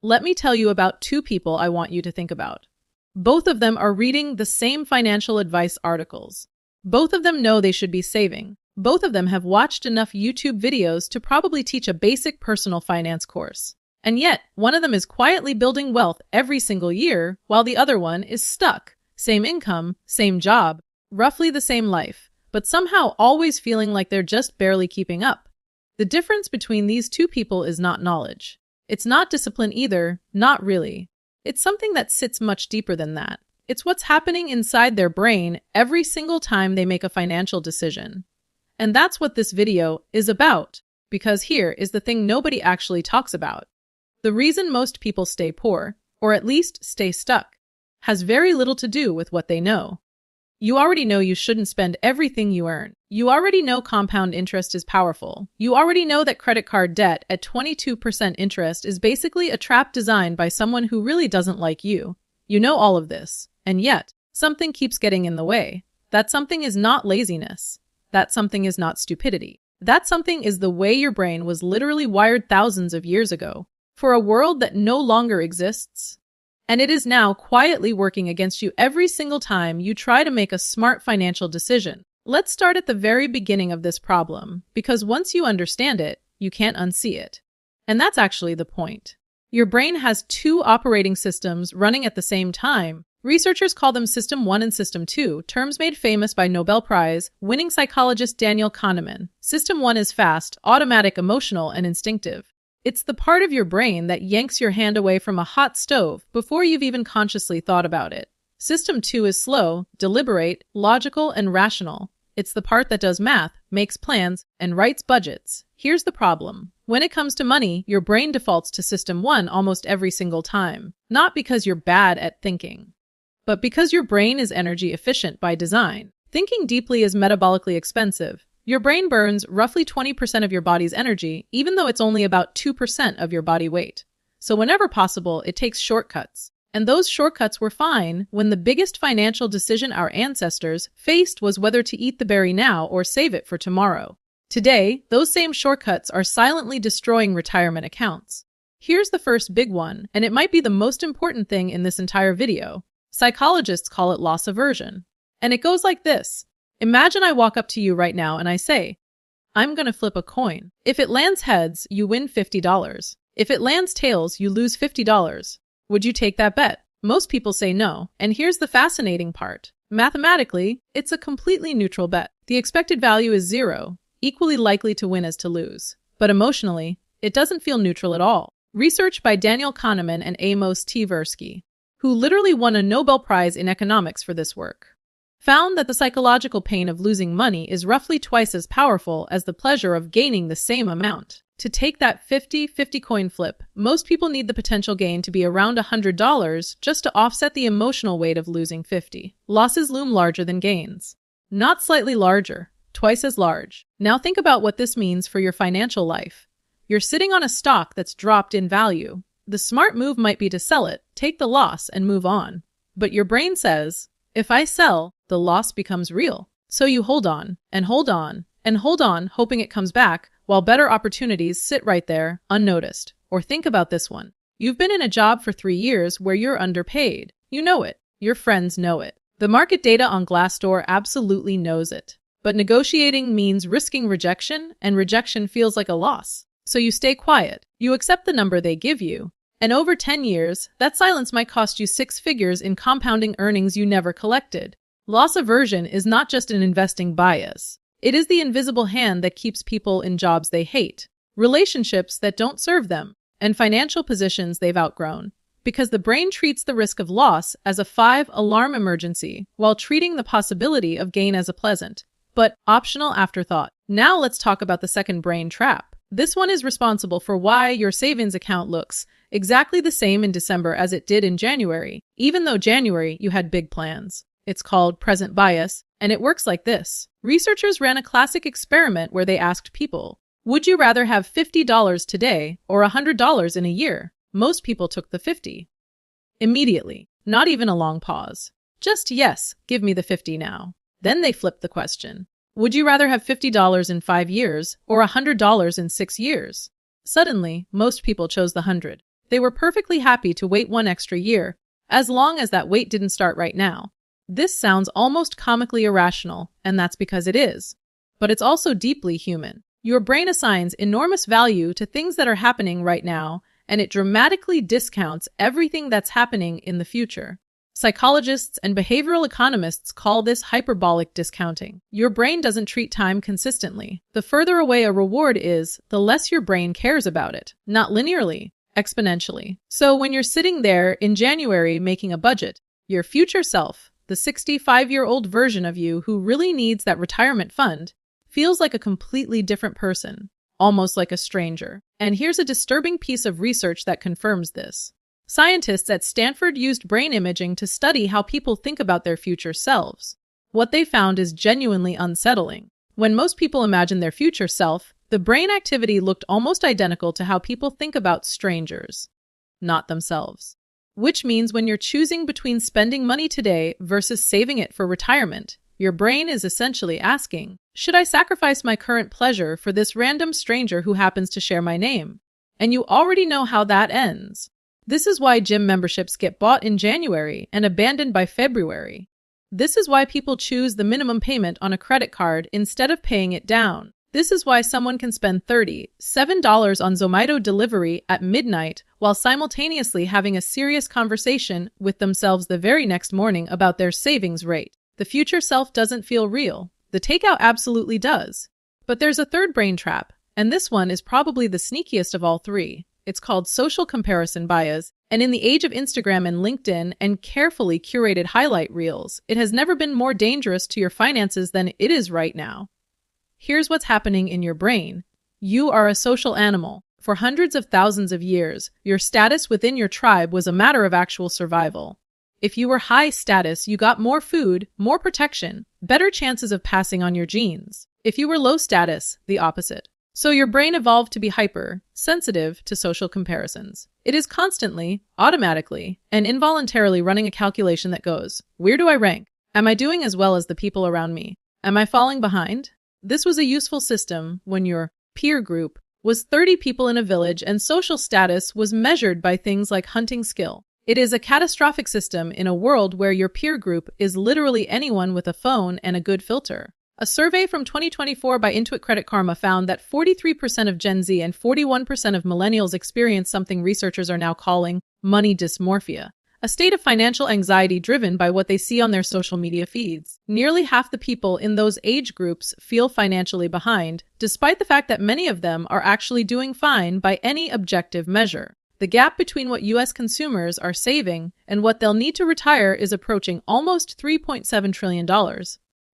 Let me tell you about two people I want you to think about. Both of them are reading the same financial advice articles. Both of them know they should be saving. Both of them have watched enough YouTube videos to probably teach a basic personal finance course. And yet, one of them is quietly building wealth every single year, while the other one is stuck. Same income, same job, roughly the same life, but somehow always feeling like they're just barely keeping up. The difference between these two people is not knowledge. It's not discipline either, not really. It's something that sits much deeper than that. It's what's happening inside their brain every single time they make a financial decision. And that's what this video is about, because here is the thing nobody actually talks about. The reason most people stay poor, or at least stay stuck, has very little to do with what they know. You already know you shouldn't spend everything you earn. You already know compound interest is powerful. You already know that credit card debt at 22% interest is basically a trap designed by someone who really doesn't like you. You know all of this, and yet, something keeps getting in the way. That something is not laziness. That something is not stupidity. That something is the way your brain was literally wired thousands of years ago, for a world that no longer exists. And it is now quietly working against you every single time you try to make a smart financial decision. Let's start at the very beginning of this problem, because once you understand it, you can't unsee it. And that's actually the point. Your brain has two operating systems running at the same time. Researchers call them System 1 and System 2, terms made famous by Nobel Prize winning psychologist Daniel Kahneman. System 1 is fast, automatic, emotional, and instinctive. It's the part of your brain that yanks your hand away from a hot stove before you've even consciously thought about it. System 2 is slow, deliberate, logical, and rational. It's the part that does math, makes plans, and writes budgets. Here's the problem. When it comes to money, your brain defaults to System 1 almost every single time. Not because you're bad at thinking, but because your brain is energy efficient by design. Thinking deeply is metabolically expensive. Your brain burns roughly 20% of your body's energy, even though it's only about 2% of your body weight. So whenever possible, it takes shortcuts. And those shortcuts were fine when the biggest financial decision our ancestors faced was whether to eat the berry now or save it for tomorrow. Today, those same shortcuts are silently destroying retirement accounts. Here's the first big one, and it might be the most important thing in this entire video. Psychologists call it loss aversion. And it goes like this. Imagine I walk up to you right now and I say, I'm going to flip a coin. If it lands heads, you win $50. If it lands tails, you lose $50. Would you take that bet? Most people say no. And here's the fascinating part. Mathematically, it's a completely neutral bet. The expected value is 0, equally likely to win as to lose. But emotionally, it doesn't feel neutral at all. Research by Daniel Kahneman and Amos Tversky, who literally won a Nobel Prize in economics for this work, found that the psychological pain of losing money is roughly twice as powerful as the pleasure of gaining the same amount. To take that 50-50 coin flip, most people need the potential gain to be around $100 just to offset the emotional weight of losing 50. Losses loom larger than gains. Not slightly larger, twice as large. Now think about what this means for your financial life. You're sitting on a stock that's dropped in value. The smart move might be to sell it, take the loss, and move on. But your brain says, if I sell, the loss becomes real. So you hold on, and hold on, and hold on, hoping it comes back, while better opportunities sit right there, unnoticed. Or think about this one. You've been in a job for 3 years where you're underpaid. You know it. Your friends know it. The market data on Glassdoor absolutely knows it. But negotiating means risking rejection, and rejection feels like a loss. So you stay quiet. You accept the number they give you. And over 10 years, that silence might cost you 6 figures in compounding earnings you never collected. Loss aversion is not just an investing bias. It is the invisible hand that keeps people in jobs they hate, relationships that don't serve them, and financial positions they've outgrown. Because the brain treats the risk of loss as a 5-alarm emergency, while treating the possibility of gain as a pleasant, but optional afterthought. Now let's talk about the second brain trap. This one is responsible for why your savings account looks exactly the same in December as it did in January, even though January you had big plans. It's called present bias, and it works like this. Researchers ran a classic experiment where they asked people, would you rather have $50 today or $100 in a year? Most people took the 50. Immediately, not even a long pause. Just yes, give me the 50 now. Then they flipped the question. Would you rather have $50 in 5 years or $100 in 6 years? Suddenly, most people chose the 100. They were perfectly happy to wait 1 extra year, as long as that wait didn't start right now. This sounds almost comically irrational, and that's because it is. But it's also deeply human. Your brain assigns enormous value to things that are happening right now, and it dramatically discounts everything that's happening in the future. Psychologists and behavioral economists call this hyperbolic discounting. Your brain doesn't treat time consistently. The further away a reward is, the less your brain cares about it. Not linearly, exponentially. So when you're sitting there in January making a budget, your future self, the 65-year-old version of you who really needs that retirement fund, feels like a completely different person, almost like a stranger. And here's a disturbing piece of research that confirms this. Scientists at Stanford used brain imaging to study how people think about their future selves. What they found is genuinely unsettling. When most people imagine their future self, the brain activity looked almost identical to how people think about strangers, not themselves. Which means when you're choosing between spending money today versus saving it for retirement, your brain is essentially asking, should I sacrifice my current pleasure for this random stranger who happens to share my name? And you already know how that ends. This is why gym memberships get bought in January and abandoned by February. This is why people choose the minimum payment on a credit card instead of paying it down. This is why someone can spend $37 on Zomato delivery at midnight while simultaneously having a serious conversation with themselves the very next morning about their savings rate. The future self doesn't feel real. The takeout absolutely does. But there's a third brain trap, and this one is probably the sneakiest of all three. It's called social comparison bias, and in the age of Instagram and LinkedIn and carefully curated highlight reels, it has never been more dangerous to your finances than it is right now. Here's what's happening in your brain. You are a social animal. For hundreds of thousands of years, your status within your tribe was a matter of actual survival. If you were high status, you got more food, more protection, better chances of passing on your genes. If you were low status, the opposite. So your brain evolved to be hyper-sensitive to social comparisons. It is constantly, automatically, and involuntarily running a calculation that goes, where do I rank? Am I doing as well as the people around me? Am I falling behind? This was a useful system when your peer group was 30 people in a village and social status was measured by things like hunting skill. It is a catastrophic system in a world where your peer group is literally anyone with a phone and a good filter. A survey from 2024 by Intuit Credit Karma found that 43% of Gen Z and 41% of millennials experience something researchers are now calling money dysmorphia, a state of financial anxiety driven by what they see on their social media feeds. Nearly half the people in those age groups feel financially behind, despite the fact that many of them are actually doing fine by any objective measure. The gap between what U.S. consumers are saving and what they'll need to retire is approaching almost $3.7 trillion.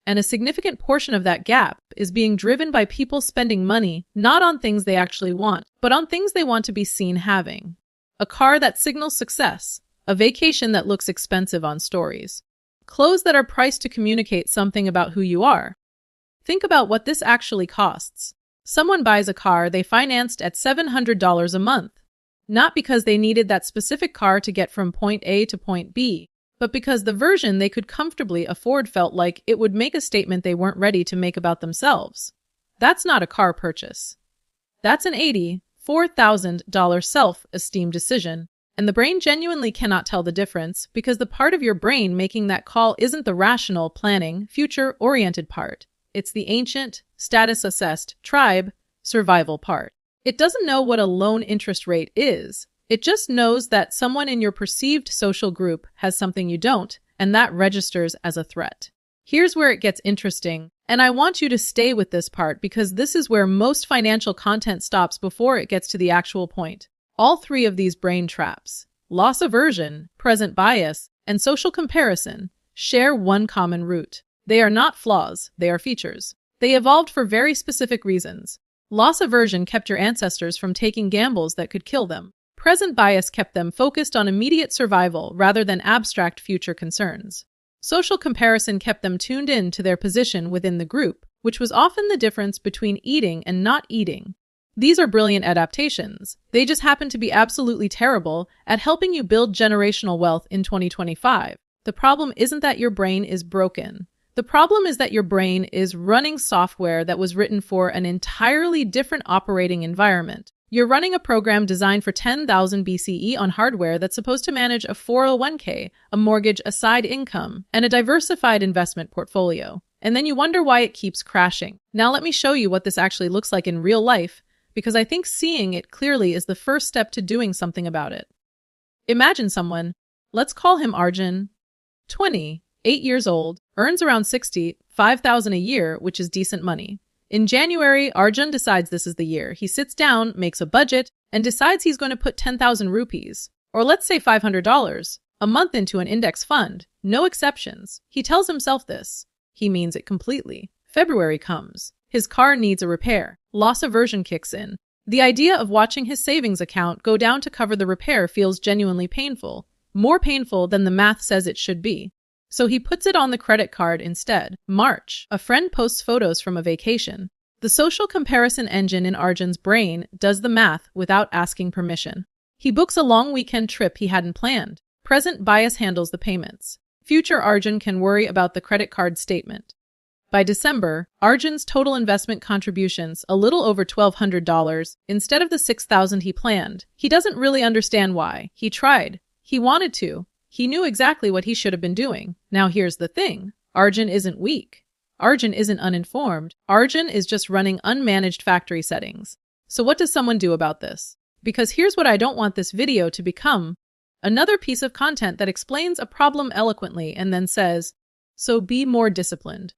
And a significant portion of that gap is being driven by people spending money not on things they actually want, but on things they want to be seen having. A car that signals success, a vacation that looks expensive on stories, clothes that are priced to communicate something about who you are. Think about what this actually costs. Someone buys a car they financed at $700 a month, not because they needed that specific car to get from point A to point B, but because the version they could comfortably afford felt like it would make a statement they weren't ready to make about themselves. That's not a car purchase. That's an $84,000 self-esteem decision, and the brain genuinely cannot tell the difference because the part of your brain making that call isn't the rational, planning, future-oriented part. It's the ancient, status-assessed, tribe, survival part. It doesn't know what a loan interest rate is. It just knows that someone in your perceived social group has something you don't, and that registers as a threat. Here's where it gets interesting, and I want you to stay with this part because this is where most financial content stops before it gets to the actual point. All three of these brain traps, loss aversion, present bias, and social comparison, share one common root. They are not flaws, they are features. They evolved for very specific reasons. Loss aversion kept your ancestors from taking gambles that could kill them. Present bias kept them focused on immediate survival rather than abstract future concerns. Social comparison kept them tuned in to their position within the group, which was often the difference between eating and not eating. These are brilliant adaptations. They just happen to be absolutely terrible at helping you build generational wealth in 2025. The problem isn't that your brain is broken. The problem is that your brain is running software that was written for an entirely different operating environment. You're running a program designed for 10,000 BCE on hardware that's supposed to manage a 401k, a mortgage, a side income, and a diversified investment portfolio. And then you wonder why it keeps crashing. Now let me show you what this actually looks like in real life, because I think seeing it clearly is the first step to doing something about it. Imagine someone, let's call him Arjun, 20, 8 years old, earns around 65,000 a year, which is decent money. In January, Arjun decides this is the year. He sits down, makes a budget, and decides he's going to put 10,000 rupees, or let's say $500, a month into an index fund. No exceptions. He tells himself this. He means it completely. February comes. His car needs a repair. Loss aversion kicks in. The idea of watching his savings account go down to cover the repair feels genuinely painful, more painful than the math says it should be. So he puts it on the credit card instead. March. A friend posts photos from a vacation. The social comparison engine in Arjun's brain does the math without asking permission. He books a long weekend trip he hadn't planned. Present bias handles the payments. Future Arjun can worry about the credit card statement. By December, Arjun's total investment contributions a little over $1,200 instead of the $6,000 he planned. He doesn't really understand why. He tried. He wanted to. He knew exactly what he should have been doing. Now here's the thing. Arjun isn't weak. Arjun isn't uninformed. Arjun is just running unmanaged factory settings. So what does someone do about this? Because here's what I don't want this video to become. Another piece of content that explains a problem eloquently and then says, so be more disciplined.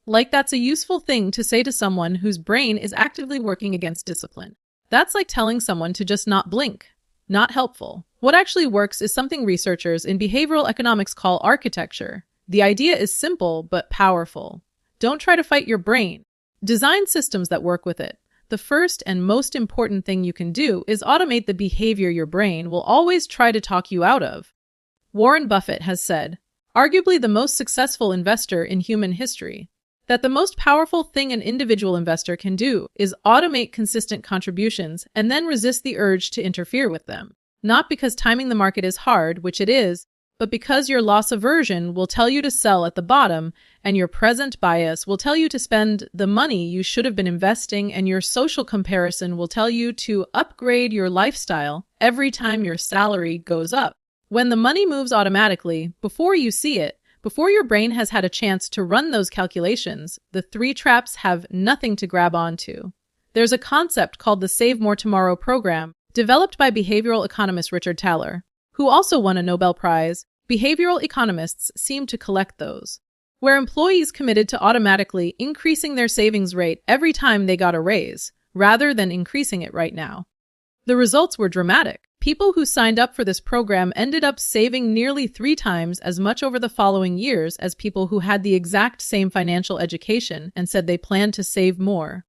Like that's a useful thing to say to someone whose brain is actively working against discipline. That's like telling someone to just not blink. Not helpful. What actually works is something researchers in behavioral economics call architecture. The idea is simple but powerful. Don't try to fight your brain. Design systems that work with it. The first and most important thing you can do is automate the behavior your brain will always try to talk you out of. Warren Buffett has said, arguably the most successful investor in human history, that the most powerful thing an individual investor can do is automate consistent contributions and then resist the urge to interfere with them. Not because timing the market is hard, which it is, but because your loss aversion will tell you to sell at the bottom and your present bias will tell you to spend the money you should have been investing and your social comparison will tell you to upgrade your lifestyle every time your salary goes up. When the money moves automatically, before you see it, before your brain has had a chance to run those calculations, the three traps have nothing to grab onto. There's a concept called the Save More Tomorrow program, developed by behavioral economist Richard Thaler, who also won a Nobel Prize. Behavioral economists seem to collect those, where employees committed to automatically increasing their savings rate every time they got a raise, rather than increasing it right now. The results were dramatic. People who signed up for this program ended up saving nearly 3 times as much over the following years as people who had the exact same financial education and said they planned to save more.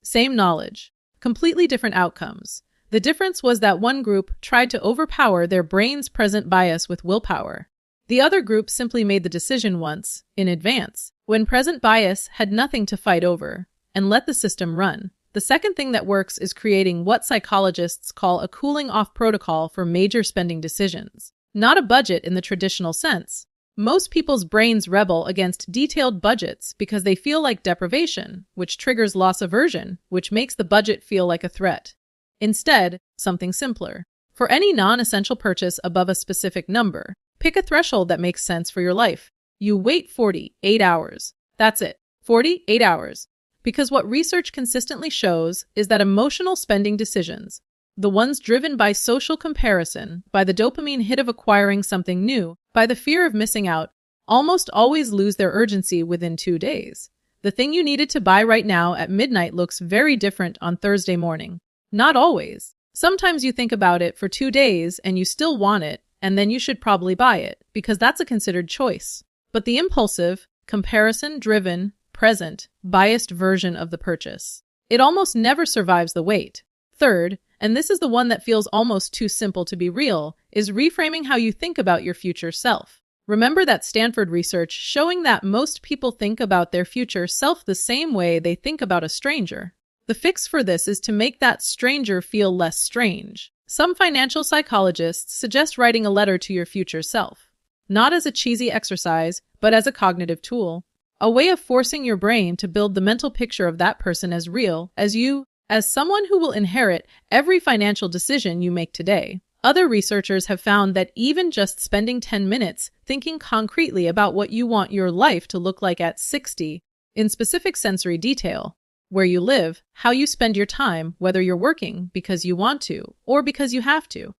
Same knowledge, completely different outcomes. The difference was that one group tried to overpower their brain's present bias with willpower. The other group simply made the decision once, in advance, when present bias had nothing to fight over, and let the system run. The second thing that works is creating what psychologists call a cooling-off protocol for major spending decisions. Not a budget in the traditional sense. Most people's brains rebel against detailed budgets because they feel like deprivation, which triggers loss aversion, which makes the budget feel like a threat. Instead, something simpler. For any non-essential purchase above a specific number, pick a threshold that makes sense for your life. You wait 48 hours. That's it. 48 hours. Because what research consistently shows is that emotional spending decisions, the ones driven by social comparison, by the dopamine hit of acquiring something new, by the fear of missing out, almost always lose their urgency within 2 days. The thing you needed to buy right now at midnight looks very different on Thursday morning. Not always. Sometimes you think about it for 2 days and you still want it, and then you should probably buy it, because that's a considered choice. But the impulsive, comparison-driven, present, biased version of the purchase, it almost never survives the wait. Third, and this is the one that feels almost too simple to be real, is reframing how you think about your future self. Remember that Stanford research showing that most people think about their future self the same way they think about a stranger. The fix for this is to make that stranger feel less strange. Some financial psychologists suggest writing a letter to your future self, not as a cheesy exercise, but as a cognitive tool. A way of forcing your brain to build the mental picture of that person as real as you, As someone who will inherit every financial decision you make today, other researchers have found that even just spending 10 minutes thinking concretely about what you want your life to look like at 60, in specific sensory detail, where you live, how you spend your time, whether you're working because you want to or because you have to,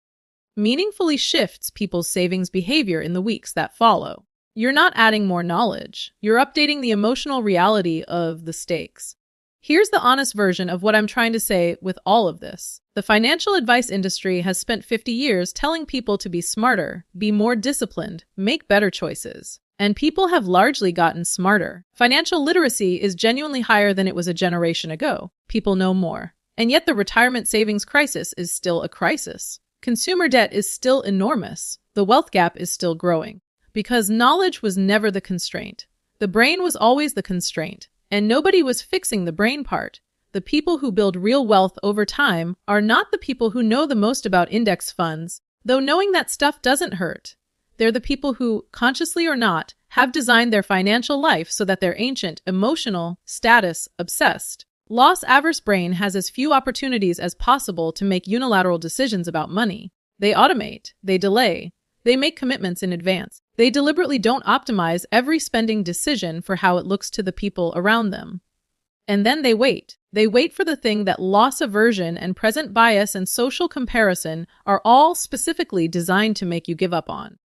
meaningfully shifts people's savings behavior in the weeks that follow. You're not adding more knowledge. You're updating the emotional reality of the stakes. Here's the honest version of what I'm trying to say with all of this. The financial advice industry has spent 50 years telling people to be smarter, be more disciplined, make better choices. And people have largely gotten smarter. Financial literacy is genuinely higher than it was a generation ago. People know more. And yet the retirement savings crisis is still a crisis. Consumer debt is still enormous. The wealth gap is still growing. Because knowledge was never the constraint. The brain was always the constraint. And nobody was fixing the brain part. The people who build real wealth over time are not the people who know the most about index funds, though knowing that stuff doesn't hurt. They're the people who, consciously or not, have designed their financial life so that they're ancient, emotional, status, obsessed. Loss-averse brain has as few opportunities as possible to make unilateral decisions about money. They automate, they delay, they make commitments in advance. They deliberately don't optimize every spending decision for how it looks to the people around them. And then they wait. They wait for the thing that loss aversion and present bias and social comparison are all specifically designed to make you give up on.